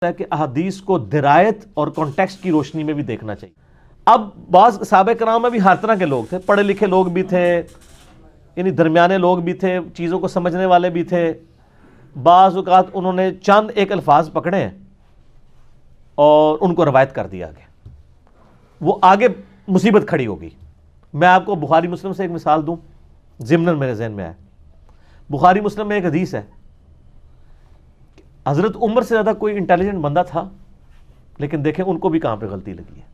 ہے کہ احادیث کو درایت اور کانٹیکسٹ کی روشنی میں بھی دیکھنا چاہیے. اب بعض صحابہ کرام میں بھی ہر طرح کے لوگ تھے، پڑھے لکھے لوگ بھی تھے، یعنی درمیانے لوگ بھی تھے، چیزوں کو سمجھنے والے بھی تھے. بعض اوقات انہوں نے چند ایک الفاظ پکڑے ہیں اور ان کو روایت کر دیا آگے، وہ آگے مصیبت کھڑی ہوگی. میں آپ کو بخاری مسلم سے ایک مثال دوں، ضمناً میرے ذہن میں آیا. بخاری مسلم میں ایک حدیث ہے، حضرت عمر سے زیادہ کوئی انٹیلیجنٹ بندہ تھا، لیکن دیکھیں ان کو بھی کہاں پہ غلطی لگی ہے.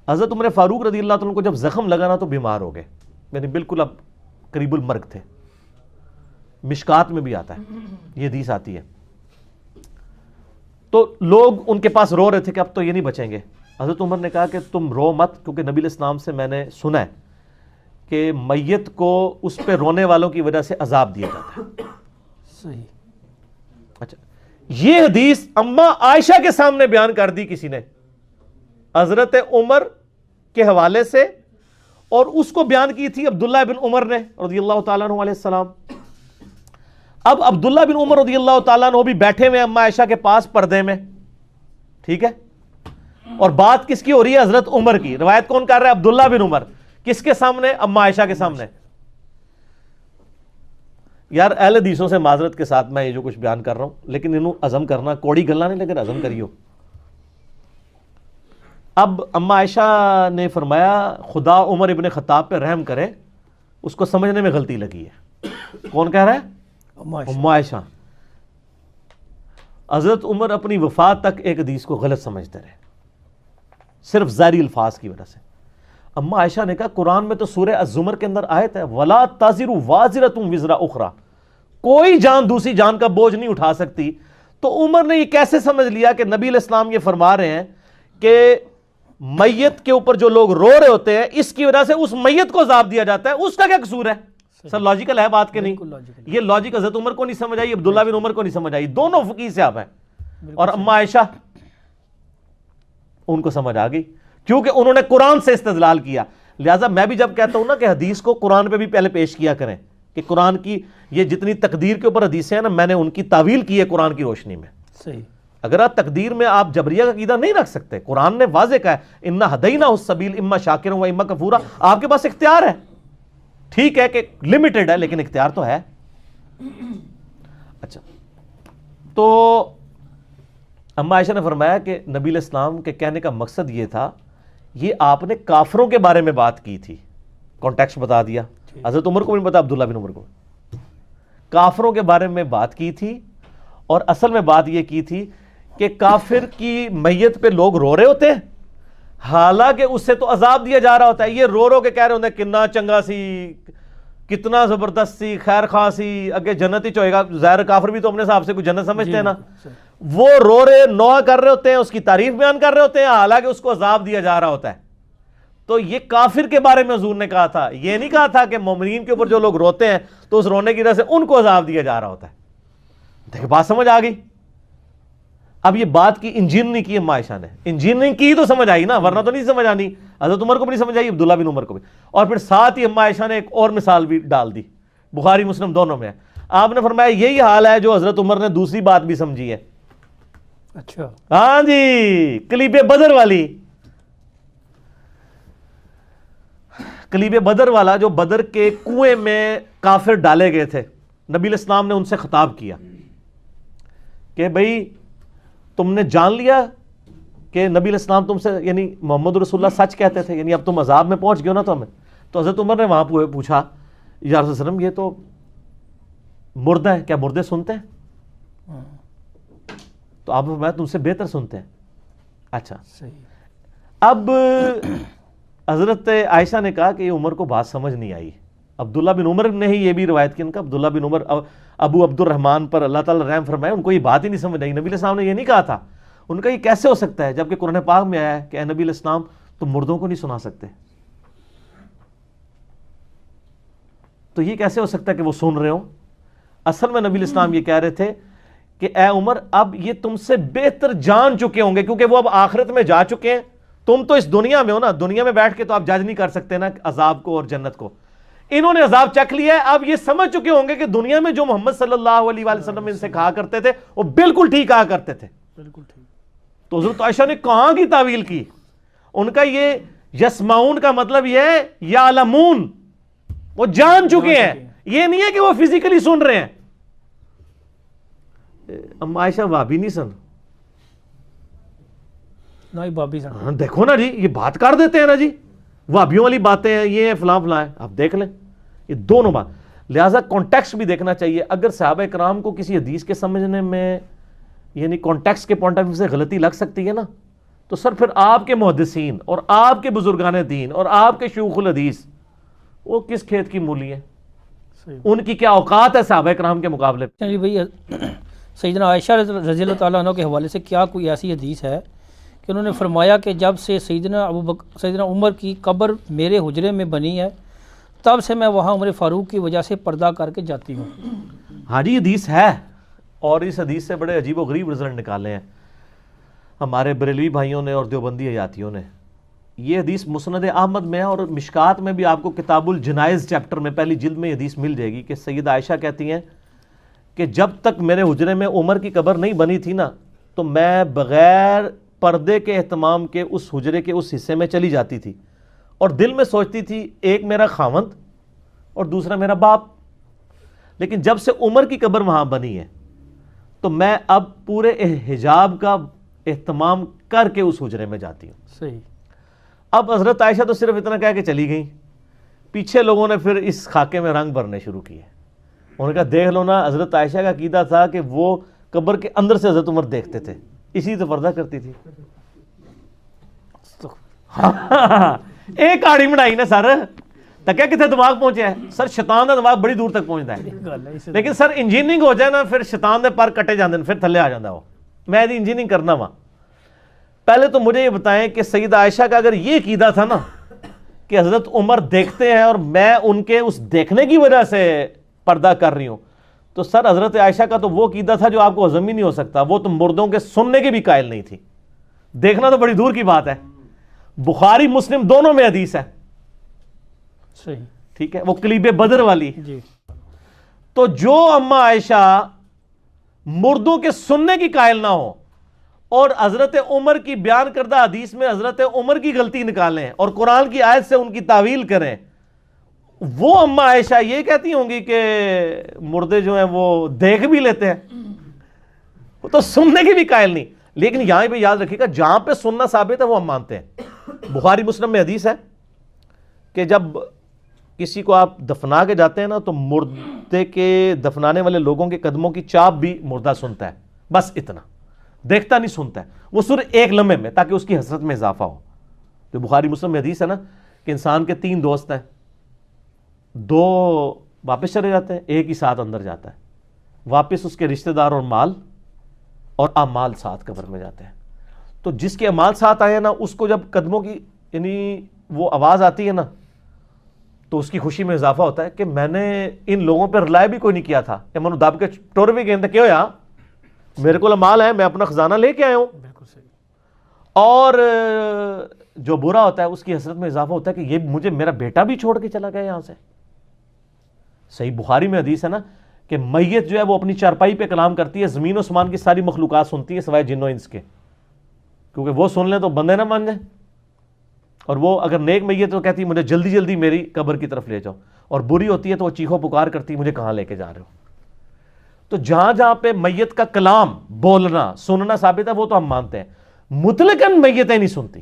حضرت عمر فاروق رضی اللہ تعالیٰ کو جب زخم لگا نا تو بیمار ہو گئے، یعنی بالکل اب قریب المرگ تھے. مشکات میں بھی آتا ہے، یہ حدیث آتی ہے. تو لوگ ان کے پاس رو رہے تھے کہ اب تو یہ نہیں بچیں گے. حضرت عمر نے کہا کہ تم رو مت، کیونکہ نبی علیہ السلام سے میں نے سنا ہے کہ میت کو اس پہ رونے والوں کی وجہ سے عذاب دیا جاتا ہے. صحیح. اچھا، یہ حدیث اما عائشہ کے سامنے بیان کر دی کسی نے حضرت عمر کے حوالے سے، اور اس کو بیان کی تھی عبداللہ بن عمر نے رضی اللہ تعالیٰ عنہ علیہ السلام. اب عبداللہ بن عمر رضی اللہ تعالیٰ عنہ بھی بیٹھے ہوئے اما عائشہ کے پاس پردے میں، ٹھیک ہے، اور بات کس کی ہو رہی ہے؟ حضرت عمر کی. روایت کون کر رہا ہے؟ عبداللہ بن عمر. کس کے سامنے؟ اما عائشہ کے سامنے. یار اہل حدیثوں سے معذرت کے ساتھ میں یہ جو کچھ بیان کر رہا ہوں، لیکن انہوں عزم کرنا کوڑی گلنا نہیں، لیکن عزم کریو. اب اما عائشہ نے فرمایا خدا عمر ابن خطاب پہ رحم کرے، اس کو سمجھنے میں غلطی لگی ہے. کون کہہ رہا ہے؟ اما عائشہ. حضرت عمر اپنی وفات تک ایک حدیث کو غلط سمجھتے رہے، صرف ظاہری الفاظ کی وجہ سے. اما عائشہ نے کہا قرآن میں تو سورہ الزمر کے اندر آیت ہے وَلَا تَزِرُ وَازِرَةٌ وِزْرَ أُخْرَى، کوئی جان دوسری جان کا بوجھ نہیں اٹھا سکتی. تو عمر نے یہ کیسے سمجھ لیا کہ نبی علیہ السلام یہ فرما رہے ہیں کہ میت کے اوپر جو لوگ رو رہے ہوتے ہیں اس کی وجہ سے اس میت کو عذاب دیا جاتا ہے، اس کا کیا قصور ہے؟ سر لاجیکل ہے بات کہ نہیں؟ یہ لاجک حضرت عمر کو نہیں سمجھ آئی، عبداللہ بن عمر کو نہیں سمجھ آئی، دونوں فقیہ صاحب ہیں. اور اما عائشہ ان کو سمجھ آ گئی، کیونکہ انہوں نے قرآن سے استدلال کیا. لہٰذا میں بھی جب کہتا ہوں نا کہ حدیث کو قرآن پہ بھی پہلے پیش کیا کریں، کہ قرآن کی یہ جتنی تقدیر کے اوپر حدیثیں ہیں نا، میں نے ان کی تعویل کی ہے قرآن کی روشنی میں. صحیح. اگر آپ تقدیر میں آپ جبریہ کا عقیدہ نہیں رکھ سکتے، قرآن نے واضح کہا ہے اِنَّا هَدَيْنَاهُ السَّبِيلَ اِمَّا شَاكِرًا وَإِمَّا كَفُورًا. آپ کے پاس اختیار ہے، ٹھیک ہے کہ لمیٹڈ ہے لیکن اختیار تو ہے. اچھا، تو اما عائشہ نے فرمایا کہ نبی علیہ السلام کے کہنے کا مقصد یہ تھا، یہ آپ نے کافروں کے بارے میں بات کی تھی، کانٹیکسٹ بتا دیا. حضرت عمر کو بھی نہیں پتا، عبداللہ بن عمر کو. کافروں کے بارے میں بات کی تھی، اور اصل میں بات یہ کی تھی کہ کافر کی میت پہ لوگ رو رہے ہوتے ہیں، حالانکہ اس سے تو عذاب دیا جا رہا ہوتا ہے. یہ رو رو کے کہہ رہے ہوتے ہیں کتنا چنگا سی، کتنا زبردست سی، خیر خواہ سی، اگے جنت ہی چوئے گا. ظاہر کافر بھی تو اپنے حساب سے کوئی جنت سمجھتے ہیں نا. وہ رو رہے نوح کر رہے ہوتے ہیں، اس کی تعریف بیان کر رہے ہوتے ہیں، حالانکہ اس کو عذاب دیا جا رہا ہوتا ہے. تو یہ کافر کے بارے میں حضور نے کہا تھا، یہ نہیں کہا تھا کہ مومنین کے اوپر جو لوگ روتے ہیں تو اس رونے کی وجہ سے ان کو عذاب دیا جا رہا ہوتا ہے. دیکھیں بات سمجھ آ گئی. اب یہ بات کی انجینئرنگ کی اما عائشہ نے، انجینئرنگ کی تو سمجھ آئی نا، ورنہ تو نہیں سمجھ آنی. حضرت عمر کو بھی نہیں سمجھ آئی، عبداللہ بن عمر کو بھی. اور پھر ساتھ ہی اما عائشہ نے ایک اور مثال بھی ڈال دی، بخاری مسلم دونوں میں ہے. آپ نے فرمایا یہی حال ہے جو حضرت عمر نے دوسری بات بھی سمجھی ہے. اچھا، ہاں جی، کلیب بدر والی. کلیب بدر والا جو بدر کے کنویں میں کافر ڈالے گئے تھے، نبی علیہ السلام نے ان سے خطاب کیا کہ بھئی تم نے جان لیا کہ نبی علیہ السلام تم سے، یعنی محمد رسول اللہ سچ کہتے تھے، یعنی اب تم عذاب میں پہنچ گئے ہو نا تو ہمیں. تو حضرت عمر نے وہاں پوچھا یا رسول وسلم یہ تو مردہ ہے، کیا مردے سنتے ہیں؟ تو آپ میں تم سے بہتر سنتے ہیں. اچھا صحیح. اب حضرت عائشہ نے کہا کہ یہ عمر کو بات سمجھ نہیں آئی. عبداللہ بن عمر نے ہی یہ بھی روایت کی، ان کا عبداللہ بن عمر ابو عبد الرحمن پر اللہ تعالیٰ رحم فرمائے، ان کو یہ بات ہی نہیں سمجھ آئی. نبی علیہ السلام نے یہ نہیں کہا تھا. ان کا یہ کیسے ہو سکتا ہے جبکہ قرآن پاک میں آیا ہے کہ اے نبی علیہ السلام تم مردوں کو نہیں سنا سکتے، تو یہ کیسے ہو سکتا ہے کہ وہ سن رہے ہوں؟ اصل میں نبی علیہ السلام یہ کہہ رہے تھے کہ اے عمر اب یہ تم سے بہتر جان چکے ہوں گے، کیونکہ وہ اب آخرت میں جا چکے ہیں. تم تو اس دنیا میں ہو نا، دنیا میں بیٹھ کے تو آپ جج نہیں کر سکتے نا عذاب کو اور جنت کو. انہوں نے عذاب چکھ لیا ہے، اب یہ سمجھ چکے ہوں گے کہ دنیا میں جو محمد صلی اللہ علیہ وآلہ وسلم ان سے کہا کرتے تھے وہ بالکل ٹھیک کہا کرتے تھے. بالکل ٹھیک. تو حضرت عائشہ نے کہاں کی تعویل کی؟ ان کا یہ یسمعون کا مطلب یہ ہے یعلمون، وہ جان چکے ہیں، یہ نہیں ہے کہ وہ فزیکلی سن رہے ہیں. اما عائشہ وہابی نہیں سن، نہ ہی بابی سن. ہاں دیکھو نا جی، یہ بات کر دیتے ہیں نا جی، وہابیوں والی باتیں ہیں، یہ فلاں فلاں ہے، آپ دیکھ لیں یہ دونوں بات. لہٰذا کانٹیکسٹ بھی دیکھنا چاہیے. اگر صحابہ کرام کو کسی حدیث کے سمجھنے میں یعنی کانٹیکسٹ کے پوائنٹ آف ویو سے غلطی لگ سکتی ہے نا، تو سر پھر آپ کے محدثین اور آپ کے بزرگان دین اور آپ کے شیوخ الحدیث وہ کس کھیت کی مولی ہیں؟ صحیح. ان کی کیا اوقات ہے صحابہ کرام کے مقابلے پہ؟ جی بھائی، سیدنا عائشہ رضی اللہ تعالیٰ عنہ کے حوالے سے کیا کوئی ایسی حدیث ہے کہ انہوں نے فرمایا کہ جب سے سیدنا عمر کی قبر میرے حجرے میں بنی ہے تب سے میں وہاں عمر فاروق کی وجہ سے پردہ کر کے جاتی ہوں؟ ہاں جی حدیث ہے، اور اس حدیث سے بڑے عجیب و غریب رزلٹ نکالے ہیں ہمارے بریلوی بھائیوں نے اور دیوبندی حیاتیوں نے. یہ حدیث مسند احمد میں ہے، اور مشکات میں بھی آپ کو کتاب الجنائز چیپٹر میں پہلی جلد میں یہ حدیث مل جائے گی کہ سیدہ عائشہ کہتی ہیں کہ جب تک میرے حجرے میں عمر کی قبر نہیں بنی تھی نا، تو میں بغیر پردے کے اہتمام کے اس حجرے کے اس حصے میں چلی جاتی تھی، اور دل میں سوچتی تھی ایک میرا خاوند اور دوسرا میرا باپ. لیکن جب سے عمر کی قبر وہاں بنی ہے تو میں اب پورے حجاب کا اہتمام کر کے اس حجرے میں جاتی ہوں. صحیح. اب حضرت عائشہ تو صرف اتنا کہہ کے چلی گئیں، پیچھے لوگوں نے پھر اس خاکے میں رنگ بھرنے شروع کیے. انہوں نے کہا دیکھ لو نا، حضرت عائشہ کا عقیدہ تھا کہ وہ قبر کے اندر سے حضرت عمر دیکھتے تھے، اسی تو پردہ کرتی تھی. ایک کاڑی بنائی نا سر، تکیا کتنے دماغ پہنچے ہے سر؟ شیطان کا دماغ بڑی دور تک پہنچتا ہے، لیکن سر انجینئرنگ ہو جائے نا پھر شیطان دے پر کٹے جاندے پھر تھلے آ جاندہ وہ. میں دی انجینئرنگ کرنا وہاں. پہلے تو مجھے یہ بتائیں کہ سیدہ عائشہ کا اگر یہ عقیدہ تھا نا کہ حضرت عمر دیکھتے ہیں اور میں ان کے اس دیکھنے کی وجہ سے پردہ کر رہی ہوں، تو سر حضرت عائشہ کا تو وہ عقیدہ تھا جو آپ کو ہضم ہی نہیں ہو سکتا. وہ تو مردوں کے سننے کے بھی قائل نہیں تھی، دیکھنا تو بڑی دور کی بات ہے. بخاری مسلم دونوں میں حدیث ہے. صحیح. ٹھیک ہے، وہ کلیب بدر والی. جی. تو جو اما عائشہ مردوں کے سننے کی قائل نہ ہو اور حضرت عمر کی بیان کردہ حدیث میں حضرت عمر کی غلطی نکالیں اور قرآن کی آیت سے ان کی تعویل کریں، وہ اما عائشہ یہ کہتی ہوں گی کہ مردے جو ہیں وہ دیکھ بھی لیتے ہیں، وہ تو سننے کی بھی قائل نہیں. لیکن یہاں پہ یاد رکھیے گا جہاں پہ سننا ثابت ہے وہ ہم مانتے ہیں. بخاری مسلم میں حدیث ہے کہ جب کسی کو آپ دفنا کے جاتے ہیں نا تو مردے کے دفنانے والے لوگوں کے قدموں کی چاپ بھی مردہ سنتا ہے، بس اتنا، دیکھتا نہیں سنتا ہے، وہ صرف ایک لمحے میں، تاکہ اس کی حسرت میں اضافہ ہو. جو بخاری مسلم میں حدیث ہے نا کہ انسان کے 3 دوست ہیں، 2 واپس چلے جاتے ہیں، ایک ہی ساتھ اندر جاتا ہے. واپس اس کے رشتہ دار اور مال اور اعمال ساتھ قبر میں جاتے ہیں. تو جس کے اعمال ساتھ آئے نا اس کو جب قدموں کی یعنی وہ آواز آتی ہے نا تو اس کی خوشی میں اضافہ ہوتا ہے کہ میں نے ان لوگوں پہ رلائے بھی کوئی نہیں کیا تھا، یا منو دب کے ٹور بھی گئے کیا ہویا، میرے کو مال ہے، میں اپنا خزانہ لے کے آیا ہوں. بالکل صحیح. اور جو برا ہوتا ہے اس کی حسرت میں اضافہ ہوتا ہے کہ یہ مجھے میرا بیٹا بھی چھوڑ کے چلا گیا یہاں سے. صحیح بخاری میں حدیث ہے نا کہ میت جو ہے وہ اپنی چارپائی پہ کلام کرتی ہے، زمین و اسمان کی ساری مخلوقات سنتی ہے سوائے جن و انس کے، کیونکہ وہ سن لیں تو بندے نہ مان جائیں. اور وہ اگر نیک میت تو کہتی ہے مجھے جلدی جلدی میری قبر کی طرف لے جاؤ، اور بری ہوتی ہے تو وہ چیخو پکار کرتی ہے مجھے کہاں لے کے جا رہے ہو. تو جہاں جہاں پہ میت کا کلام بولنا سننا ثابت ہے وہ تو ہم مانتے ہیں. مطلقاً میتیں نہیں سنتی،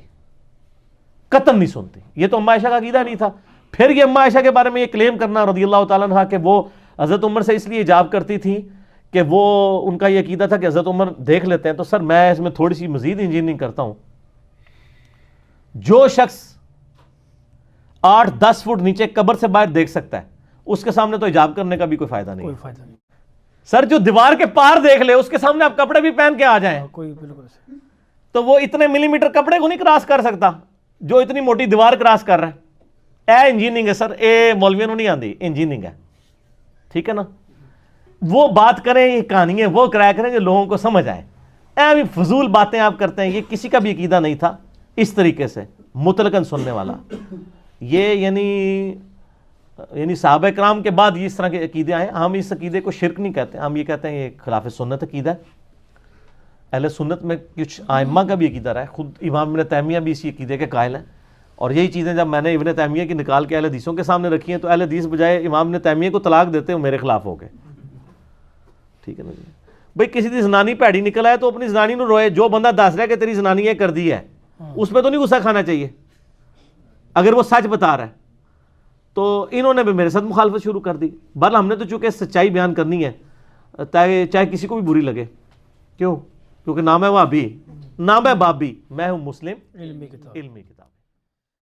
قطعاً نہیں سنتی. یہ تو اما عائشہ کا عقیدہ نہیں تھا. پھر یہ اما عائشہ کے بارے میں یہ کلیم کرنا رضی اللہ تعالیٰ عنہ کہ وہ حضرت عمر سے اس لیے حجاب کرتی تھی کہ وہ ان کا یہ عقیدہ تھا کہ حضرت عمر دیکھ لیتے ہیں. تو سر میں اس میں تھوڑی سی مزید انجینئرنگ کرتا ہوں. جو شخص 8-10 فٹ نیچے قبر سے باہر دیکھ سکتا ہے اس کے سامنے تو حجاب کرنے کا بھی کوئی فائدہ نہیں. کوئی فائدہ نہیں. سر جو دیوار کے پار دیکھ لے اس کے سامنے آپ کپڑے بھی پہن کے آ جائیں کوئی بالکل صحیح. تو وہ اتنے ملی میٹر کپڑے کو نہیں کراس کر سکتا جو اتنی موٹی دیوار کراس کر رہا ہے. اے انجینئرنگ ہے سر، اے مولویوں نہیں آندی، انجینئرنگ ہے. ٹھیک ہے نا، وہ بات کریں، یہ کہانی ہے وہ کرایا کریں جو لوگوں کو سمجھ آئے. اے بھی فضول باتیں آپ کرتے ہیں. یہ کسی کا بھی عقیدہ نہیں تھا اس طریقے سے مطلقاً سننے والا. یہ یعنی صحابہ کرام کے بعد یہ اس طرح کے عقیدے آئے. ہم اس عقیدے کو شرک نہیں کہتے، ہم یہ کہتے ہیں یہ خلاف سنت عقیدہ ہے. اہل سنت میں کچھ ائمہ کا بھی عقیدہ رہا ہے، خود امام ابن تیمیہ بھی اسی عقیدے کے قائل ہیں، اور یہی چیزیں جب میں نے ابن تیمیہ کی نکال کے اہل حدیثوں کے سامنے رکھی ہیں تو اہل حدیث بجائے امام ابن تیمیہ کو طلاق دیتے ہیں، میرے خلاف ہو گئے. ٹھیک ہے نا جی. بھئی کسی دی زنانی پیڑی نکل آئے تو اپنی زنانی نو روئے، جو بندہ دس رہا ہے کہ تیری زنانی یہ کر دی ہے اس پہ تو نہیں غصہ کھانا چاہیے اگر وہ سچ بتا رہا ہے. تو انہوں نے بھی میرے ساتھ مخالفت شروع کر دی. بہرحال ہم نے تو چونکہ سچائی بیان کرنی ہے چاہے کسی کو بھی بری لگے. کیوں؟ کیونکہ نام ہے وہابی، نام ہے بابی، میں ہوں مسلم علمی کتاب. علمی کتاب.